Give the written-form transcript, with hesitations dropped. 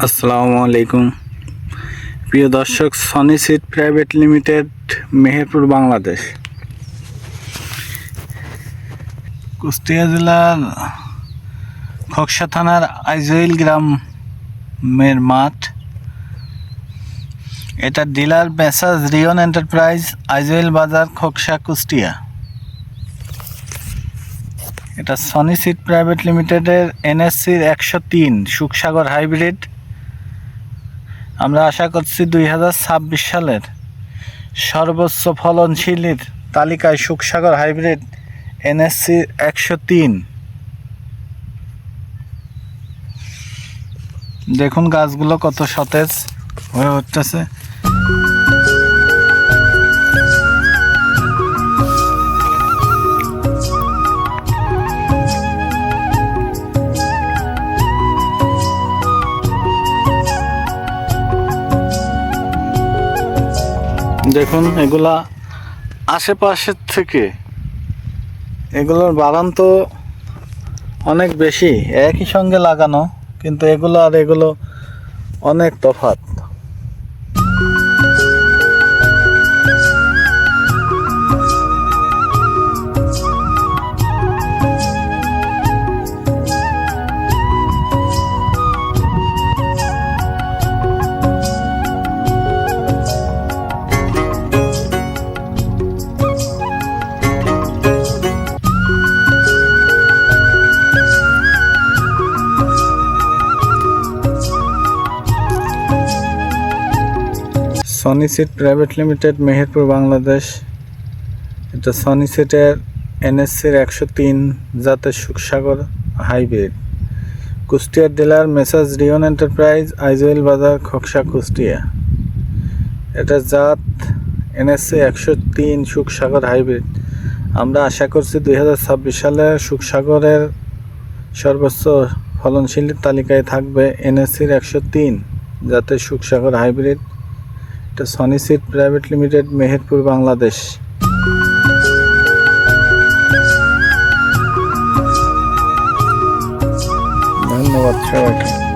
আসসালামু আলাইকুম প্রিয় দর্শক, Sony seed private limited, Meherpur, Bangladesh. Kushtia জেলার খোকসা থানার আইজইল গ্রামের মাঠ। এটা ডিলার মেসাজ রিয়ন এন্টারপ্রাইজ, আইজইল বাজার, খোকসা, কুষ্টিয়া। এটা সনি সিড প্রাইভেট লিমিটেডের NSCর 103 সুখসাগর হাইব্রিড। আমরা আশা করছি 2026 সালের সর্বোচ্চ ফলনশীলের তালিকায় সুখসাগর হাইব্রিড NSC 103। দেখুন গাছগুলো কত সতেজ হয়ে উঠতেছে। দেখুন এগুলা আশেপাশের থেকে এগুলোর বাগান তো অনেক বেশি, একই সঙ্গে লাগানো, কিন্তু এগুলো আর এগুলো অনেক তফাৎ। Sony seed private limited, Meherpur, Bangladesh. এটা সনি সিডের NSCর 103 জাতের সুখসাগর হাইব্রিড। কুষ্টিয়ার ডিলার মেসাজ রিয়ন এন্টারপ্রাইজ, আইজইল বাজার, খোকসা, কুষ্টিয়া। এটা জাত NSC 103 সুখসাগর হাইব্রিড। আমরা আশা করছি 2026 সালে সুখসাগরের সর্বোচ্চ ফলনশীল তালিকায় থাকবে NSCর 103 জাতের সুখসাগর হাইব্রিড। এটা Sony seed private limited, Meherpur, Bangladesh. ধন্যবাদ সবাইকে।